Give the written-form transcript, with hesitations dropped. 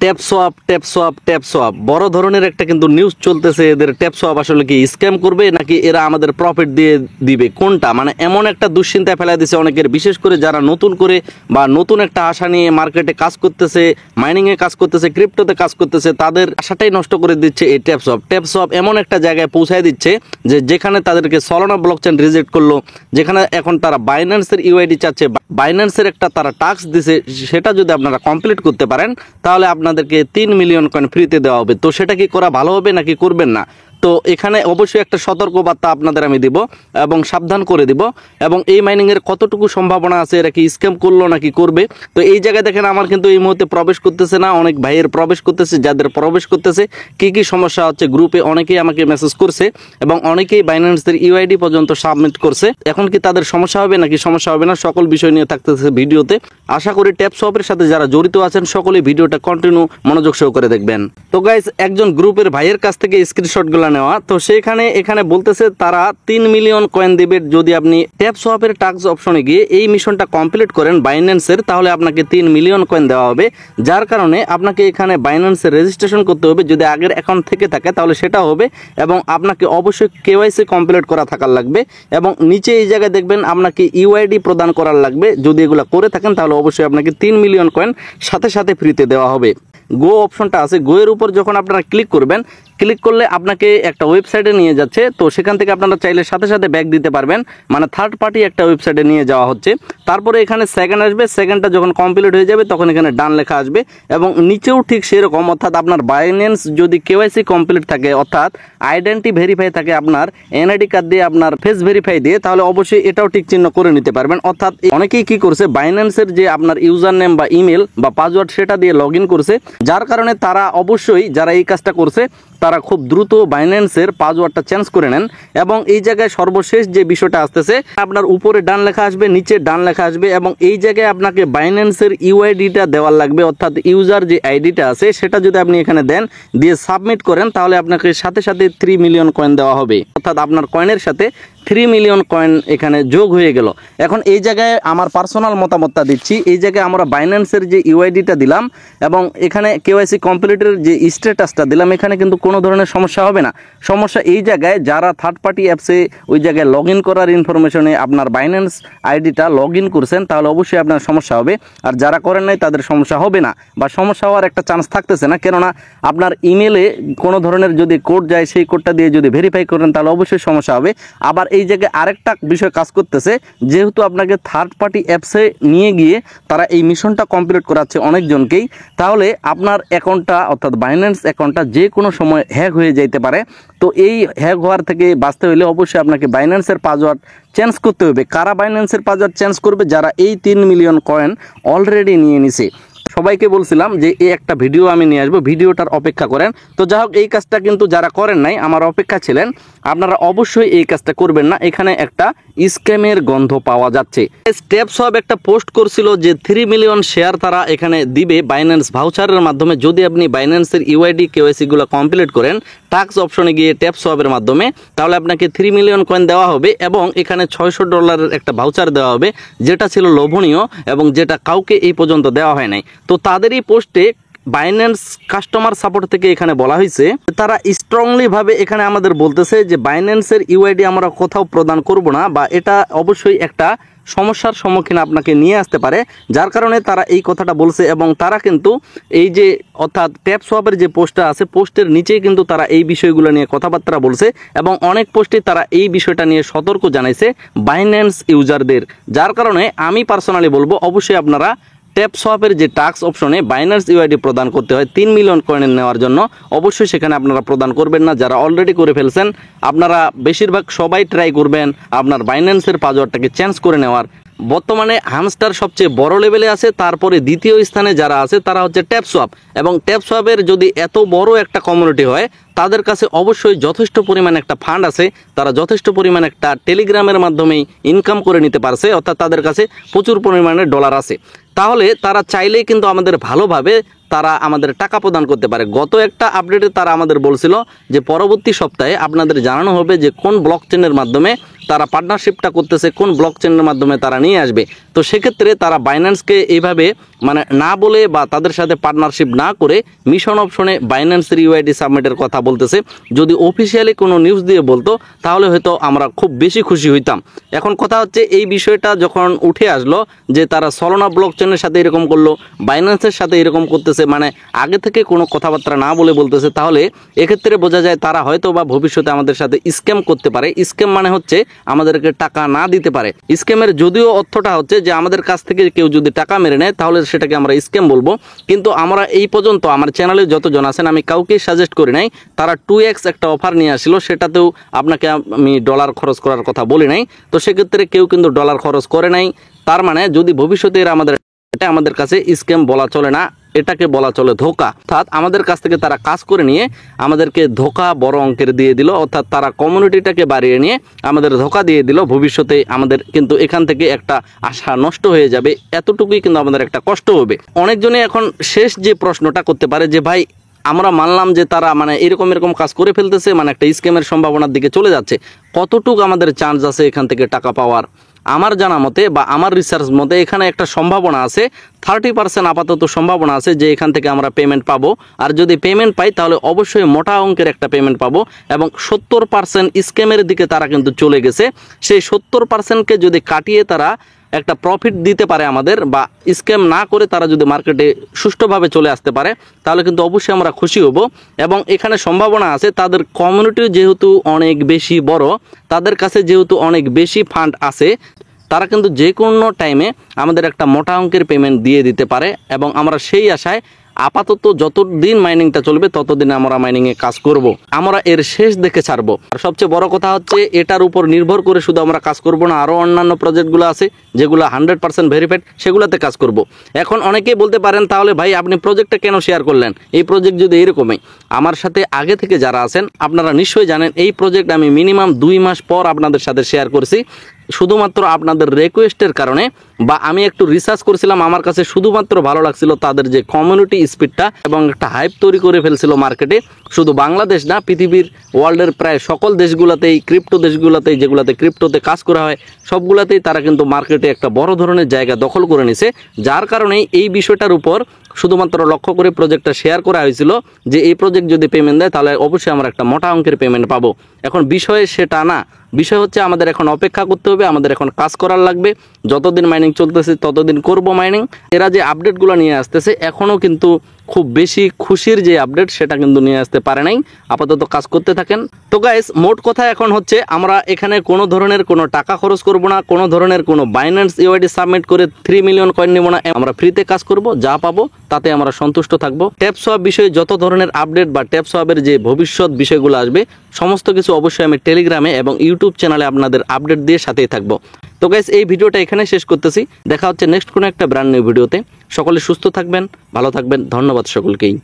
Tap swap বড় ধরনের একটা কিন্তু নিউজ চলতেছে। এদের ট্যাপ সোয়াপ আসলে কি স্ক্যাম করবে নাকি এরা আমাদের প্রফিট দিয়ে দিবে, কোনটা মানে এমন একটা দুশ্চিন্তায় ফেলা দিছে অনেকের, বিশেষ করে যারা নতুন করে বা নতুন একটা আশা নিয়ে মার্কেটে কাজ করতেছে, মাইনিংয়ে কাজ করতেছে, ক্রিপ্টোতে কাজ করতেছে, তাদের আশাটাই নষ্ট করে দিচ্ছে এই ট্যাপ সোয়াপ এমন একটা জায়গায় পৌঁছায় দিচ্ছে যে যেখানে তাদেরকে সলোনা ব্লকচেন রিজেক্ট করলো, যেখানে এখন তারা বাইন্যান্সের ইউআইডি চাচ্ছে, বাইন্যান্সের একটা তারা টাস্ক দিছে, সেটা যদি আপনারা কমপ্লিট করতে পারেন তাহলে আপনাদেরকে 3 মিলিয়ন কয়েন ফ্রিতে দেওয়া হবে। তো সেটা কি করা ভালো হবে নাকি করবেন না? তো এখানে অবশ্যই একটা সতর্কবার্তা আপনাদের আমি দিব এবং সাবধান করে দিব, এবং এই মাইনিংয়ের কতটুকু সম্ভাবনা আছে, এরা কি স্ক্যাম করলো নাকি করবে। তো এই জায়গায় দেখেন আমার কিন্তু এই মুহূর্তে প্রবেশ করতেছে না, অনেক ভাইয়ের প্রবেশ করতেছে, যাদের প্রবেশ করতেছে কি কি সমস্যা হচ্ছে গ্রুপে অনেকেই আমাকে মেসেজ করছে এবং অনেকেই বাইন্যান্সের ইউআইডি পর্যন্ত সাবমিট করছে। এখন কি তাদের সমস্যা হবে নাকি সমস্যা হবে না, সকল বিষয় নিয়ে থাকতেছে ভিডিওতে। আশা করি ট্যাপ সোয়াপের সাথে যারা জড়িত আছেন সকলেই ভিডিওটা কন্টিনিউ মনোযোগ সহকারে দেখবেন। তো গাইস, একজন গ্রুপের ভাইয়ের কাছ থেকে স্ক্রিনশটগুলো নেওয়া, তো সেখানে এখানে বলতেছে তারা 3 মিলিয়ন কয়েন দিবে যদি আপনি ট্যাপ সোয়াপের টাস্ক অপশনে গিয়ে এই মিশনটা কমপ্লিট করেন বাইন্যান্সের, তাহলে আপনাকে 3 মিলিয়ন কয়েন দেওয়া হবে। যার কারণে আপনাকে এখানে বাইন্যান্সের রেজিস্ট্রেশন করতে হবে, যদি আগের অ্যাকাউন্ট থেকে থাকে তাহলে সেটা হবে, এবং আপনাকে অবশ্যই কেওয়াইসি কমপ্লিট করা থাকার লাগবে, এবং নিচে এই জায়গায় দেখবেন আপনাকে ইউআইডি প্রদান করার লাগবে। যদি এগুলো করে থাকেন তাহলে অবশ্যই আপনাকে 3 মিলিয়ন কয়েন সাথে সাথে ফ্রিতে দেওয়া হবে। গো অপশনটা আছে, গো এর উপর যখন আপনারা ক্লিক করবেন, ক্লিক করলে আপনাকে একটা ওয়েবসাইটে নিয়ে যাচ্ছে। তো সেখান থেকে আপনারা চাইলে সাথে সাথে ব্যাক দিতে পারবেন, মানে থার্ড পার্টি একটা ওয়েবসাইটে নিয়ে যাওয়া হচ্ছে। তারপরে এখানে সেকেন্ড আসবে, সেকেন্ডটা যখন কমপ্লিট হয়ে যাবে তখন এখানে ডান লেখা আসবে, এবং নিচেও ঠিক সেরকম, অর্থাৎ আপনার বাইন্যান্স যদি কেওয়াইসি কমপ্লিট থাকে, অর্থাৎ আইডেন্টি ভেরিফাই থাকে আপনার এনআইডি কার্ড দিয়ে, আপনার ফেস ভেরিফাই দিয়ে, তাহলে অবশ্যই এটাও টিক চিহ্ন করে নিতে পারবেন। অর্থাৎ অনেকেই কি করছে, বাইন্যান্সের যে আপনার ইউজার নেম বা ইমেল বা পাসওয়ার্ড সেটা দিয়ে লগ ইন করছে, যার কারণে তারা অবশ্যই যারা এই কাজটা করছে তারা খুব দ্রুত বাইন্যান্সের পাসওয়ার্ডটা চেঞ্জ করে নেন। এবং এই জায়গায় সর্বশেষ যে বিষয়টা আসতেছে, আপনার উপরে ডান লেখা আসবে, নিচে ডান লেখা আসবে, এবং এই জায়গায় আপনাকে বাইন্যান্সের ইউআইডিটা দেওয়ার লাগবে, অর্থাৎ ইউজার যে আইডিটা আছে সেটা যদি আপনি এখানে দেন, দিয়ে সাবমিট করেন, তাহলে আপনাকে সাথে সাথে 3 মিলিয়ন কয়েন দেওয়া হবে, অর্থাৎ আপনার কয়েনের সাথে 3 মিলিয়ন কয়েন এখানে যোগ হয়ে গেল। এখন এই জায়গায় আমার পার্সোনাল মতামতটা দিচ্ছি। এই জায়গায় আমরা বাইন্যান্সের যে ইউআইডিটা দিলাম এবং এখানে কেওয়াইসি কমপ্লিটের যে স্ট্যাটাসটা দিলাম, এখানে কিন্তু কোনো ধরনের সমস্যা হবে না। সমস্যা এই জায়গায় যারা থার্ড পার্টি অ্যাপসে ওই জায়গায় লগ ইন করার ইনফরমেশনে আপনার বাইন্যান্স আইডিটা লগ ইন করছেন, তাহলে অবশ্যই আপনার সমস্যা হবে, আর যারা করেন নাই তাদের সমস্যা হবে না, বা সমস্যা হওয়ার একটা চান্স থাকতেছে না। কেননা আপনার ইমেলে কোনো ধরনের যদি কোড যায়, সেই কোডটা দিয়ে যদি ভেরিফাই করেন তাহলে অবশ্যই সমস্যা হবে। আবার এই জায়গায় আরেকটা বিষয় কাজ করতেছে, যেহেতু আপনাকে থার্ড পার্টি অ্যাপসে নিয়ে গিয়ে তারা এই মিশনটা কমপ্লিট করাচ্ছে অনেকজনকেই, তাহলে আপনার অ্যাকাউন্টটা অর্থাৎ বাইন্যান্স অ্যাকাউন্টটা যে কোনো সময় হ্যাক হয়ে যাইতে পারে। তো এই হ্যাক হওয়ার থেকে বাঁচতে হলে অবশ্যই আপনাকে বাইন্যান্সের পাসওয়ার্ড চেঞ্জ করতে হবে। কারা বাইন্যান্সের পাসওয়ার্ড চেঞ্জ করবে? যারা এই 3 মিলিয়ন কয়েন অলরেডি নিয়ে নিছে। সবাইকে বলছিলাম যে এই একটা ভিডিও আমি নিয়ে আসবো, ভিডিওটার অপেক্ষা করেন। তো যাই হোক, এই কাজটা কিন্তু যারা করেন নাই, আমার অপেক্ষা ছিলেন, আপনারা অবশ্যই এই কাজটা করবেন না। এখানে একটা স্ক্যামের গন্ধ পাওয়া যাচ্ছে। ট্যাপ সোয়াপ একটা পোস্ট করছিল যে 3 মিলিয়ন শেয়ার তারা এখানে দিবে বাইন্যান্স ভাউচারের মাধ্যমে, যদি আপনি বাইন্যান্সের ইউআইডি কেওয়াইসি গুলো কমপ্লিট করেন টাস্ক অপশনে গিয়ে ট্যাপ সোয়াপের মাধ্যমে, তাহলে আপনাকে 3 মিলিয়ন কয়েন দেওয়া হবে, এবং এখানে $600 একটা ভাউচার দেওয়া হবে, যেটা ছিল লোভনীয় এবং যেটা কাউকে এই পর্যন্ত দেওয়া হয় নাই। তো তাদেরই পোস্টে বাইন্যান্স কাস্টমার সাপোর্ট থেকে এখানে বলা হয়েছে, তারা স্ট্রংলি ভাবে এখানে আমাদের বলতেছে যে বাইন্যান্সের ইউআইডি আমরা কোথাও প্রদান করব না, বা এটা অবশ্যই একটা সমস্যার সম্মুখীন আপনাকে নিয়ে আসতে পারে, যার কারণে তারা এই কথাটা বলছে। এবং তারা কিন্তু এই যে অর্থাৎ ট্যাপ সোয়াপের যে পোস্টটা আছে, পোস্টের নিচেই কিন্তু তারা এই বিষয়গুলো নিয়ে কথাবার্তা বলছে, এবং অনেক পোস্টে তারা এই বিষয়টা নিয়ে সতর্ক জানাইছে বাইন্যান্স ইউজারদের। যার কারণে আমি পার্সোনালি বলবো, অবশ্যই আপনারা ট্যাপ সোয়াপের যে টাস্ক অপশনে বাইন্যান্স ইউআইডি প্রদান করতে হয় 3 মিলিয়ন কয়েন নেওয়ার জন্য, অবশ্যই সেখানে আপনারা প্রদান করবেন না। যারা অলরেডি করে ফেলছেন, আপনারা বেশিরভাগ সবাই ট্রাই করবেন আপনার বাইন্যান্সের পাসওয়ার্ডটাকে চেঞ্জ করে নেওয়ার। বর্তমানে হামস্টার সবচেয়ে বড় লেভেলে আছে, তারপরে দ্বিতীয় স্থানে যারা আছে তারা হচ্ছে ট্যাপ সোয়াপ। এবং ট্যাপ সোয়াপের যদি এত বড় একটা কমিউনিটি হয়, তাদের কাছে অবশ্যই যথেষ্ট পরিমাণ একটা ফান্ড আছে, তারা যথেষ্ট পরিমাণ একটা টেলিগ্রামের মাধ্যমেই ইনকাম করে নিতে পারছে, অর্থাৎ তাদের কাছে প্রচুর পরিমাণে ডলার আছে। তাহলে তারা চাইলেই কিন্তু আমাদের ভালোভাবে তারা আমাদের টাকা প্রদান করতে পারে। গত একটা আপডেটে তারা আমাদের বলছিল যে পরবর্তী সপ্তাহে আপনাদের জানানো হবে যে কোন ব্লকচেনের মাধ্যমে তারা পার্টনারশিপটা করতেছে কোন ব্লক চেনের মাধ্যমে তারা নিয়ে আসবে। তো সেক্ষেত্রে তারা বাইন্যান্সকে এইভাবে মানে না বলে বা তাদের সাথে পার্টনারশিপ না করে মিশন অপশনে বাইন্যান্সের ইউআইডি সাবমিটের কথা বলতেছে। যদি অফিসিয়ালি কোনো নিউজ দিয়ে বলতো তাহলে হয়তো আমরা খুব বেশি খুশি হইতাম। এখন কথা হচ্ছে এই বিষয়টা যখন উঠে আসলো যে তারা সলোনা ব্লক চেনের সাথে এরকম করলো, বাইন্যান্সের সাথে এরকম করতেছে, মানে আগে থেকে কোনো কথাবার্তা না বলে বলতেছে, তাহলে এক্ষেত্রে বোঝা যায় তারা হয়তো বা ভবিষ্যতে আমাদের সাথে স্ক্যাম করতে পারে। স্ক্যাম মানে হচ্ছে আমাদেরকে টাকা না দিতে পারে। স্ক্যামের যদিও অর্থটা হচ্ছে যে আমাদের কাছ থেকে কেউ যদি টাকা মেরে নেয় তাহলে সেটাকে আমরা স্ক্যাম বলবো। কিন্তু আমরা এই পর্যন্ত আমার চ্যানেলে যতজন আছেন আমি কাউকেই সাজেস্ট করি নাই। তারা 2x একটা অফার নিয়ে আসছিল, সেটাতেও আপনাকে আমি ডলার খরচ করার কথা বলি নাই। তো সেক্ষেত্রে কেউ কিন্তু ডলার খরচ করে নাই। তার মানে যদি ভবিষ্যতে এরা আমাদের কাছে স্ক্যাম বলা চলে না, এটাকে বলা চলে ধোকা। অর্থাৎ আমাদের কাছ থেকে তারা কাজ করে নিয়ে আমাদেরকে ধোকা বড় অঙ্কের দিয়ে দিল, অর্থাৎ তারা কমিউনিটিটাকে বাড়িয়ে নিয়ে আমাদের ধোকা দিয়ে দিল। ভবিষ্যতে আমাদের কিন্তু এখান থেকে একটা আশা নষ্ট হয়ে যাবে, এতটুকুই কিন্তু আমাদের একটা কষ্ট হবে। অনেকজনে এখন শেষ যে প্রশ্নটা করতে পারে যে ভাই আমরা মানলাম যে তারা মানে এরকম কাজ করে ফেলতেছে, মানে একটা স্ক্যামের সম্ভাবনার দিকে চলে যাচ্ছে, কতটুকু আমাদের চান্স আছে এখান থেকে টাকা পাওয়ার? আমার জানা মতে বা আমার রিসার্চ মতে এখানে একটা সম্ভাবনা আছে, 30% আপাতত সম্ভাবনা আছে যে এখান থেকে আমরা পেমেন্ট পাবো। আর যদি পেমেন্ট পাই তাহলে অবশ্যই মোটা অঙ্কের একটা পেমেন্ট পাবো। এবং 70% স্ক্যামের দিকে তারা কিন্তু চলে গেছে। সেই 70%কে যদি কাটিয়ে তারা একটা প্রফিট দিতে পারে আমাদের, বা স্ক্যাম না করে তারা যদি মার্কেটে সুষ্ঠুভাবে চলে আসতে পারে তাহলে কিন্তু অবশ্যই আমরা খুশি হব। এবং এখানে সম্ভাবনা আছে তাদের কমিউনিটি যেহেতু অনেক বেশি বড়, তাদের কাছে যেহেতু অনেক বেশি ফান্ড আছে, তারা কিন্তু যে কোনো টাইমে আমাদের একটা মোটা অঙ্কের পেমেন্ট দিয়ে দিতে পারে। এবং আমরা সেই আশায় আপাতত যতদিন মাইনিংটা চলবে ততদিন আমরা মাইনিংয়ে কাজ করব। আমরা এর শেষ দেখে ছাড়বো। আর সবচেয়ে বড় কথা হচ্ছে এটার উপর নির্ভর করে শুধু আমরা কাজ করব না, আরও অন্যান্য প্রজেক্টগুলো আছে যেগুলো 100% ভেরিফাইড, সেগুলোতে কাজ করব। এখন অনেকেই বলতে পারেন তাহলে ভাই আপনি প্রজেক্টটা কেন শেয়ার করলেন? এই প্রজেক্ট যদি এরকমই, আমার সাথে আগে থেকে যারা আছেন আপনারা নিশ্চয়ই জানেন এই প্রজেক্ট আমি মিনিমাম 2 মাস পর আপনাদের সাথে শেয়ার করছি, শুধুমাত্র আপনাদের রিকোয়েস্টের কারণে। বা আমি একটু রিসার্চ করেছিলাম, আমার কাছে শুধুমাত্র ভালো লাগছিল তাদের যে কমিউনিটি স্পিডটা, এবং একটা হাইপ তৈরি করে ফেলছিল মার্কেটে। শুধু বাংলাদেশ না, পৃথিবীর ওয়ার্ল্ডের প্রায় সকল দেশগুলোতেই, ক্রিপ্টো দেশগুলোতেই, যেগুলোতে ক্রিপ্টোতে কাজ করা হয় সবগুলোতেই তারা কিন্তু মার্কেটে একটা বড় ধরনের জায়গা দখল করে নিছে। যার কারণেই এই বিষয়টার উপর শুধুমাত্র লক্ষ্য করে প্রজেক্টটা শেয়ার করা হয়েছিল যে এই প্রজেক্ট যদি পেমেন্ট দেয় তাহলে অবশ্যই আমরা একটা মোটা অঙ্কের পেমেন্ট পাবো। এখন বিষয় সেটা না, বিষয় হচ্ছে আমাদের এখন অপেক্ষা করতে হবে, আমাদের এখন কাজ করার লাগবে। যতদিন মাইনিং চলতেছে ততদিন করব মাইনিং। এরা যে আপডেটগুলো নিয়ে আসতেছে এখনও কিন্তু খুব বেশি খুশির যে আপডেট সেটা কিন্তু নিয়ে আসতে পারে নাই। আপাতত কাজ করতে থাকেন। তো গাইস, মোট কথা এখন হচ্ছে আমরা এখানে কোনো ধরনের কোনো টাকা খরচ করব না, কোনো ধরনের কোনো বাইন্যান্স ইউআইডি সাবমিট করে 3 মিলিয়ন কয়েন নেব না। আমরা ফ্রিতে কাজ করব, যা পাবো তাতে আমরা সন্তুষ্ট থাকবো। ট্যাপসোয়াপ বিষয়ে যত ধরনের আপডেট বা ট্যাপসোয়াপের যে ভবিষ্যৎ বিষয়গুলো আসবে সমস্ত কিছু অবশ্যই আমি টেলিগ্রামে এবং ইউটিউব চ্যানেলে আপনাদের আপডেট দিয়ে সাথেই থাকবো। তো গাইস, এই ভিডিওটা এখানে শেষ করতেছি। দেখা হচ্ছে নেক্সট কোনো একটা ব্র্যান্ড নিউ ভিডিওতে। সকলে সুস্থ থাকবেন, ভালো থাকবেন। ধন্যবাদ সকলকেই।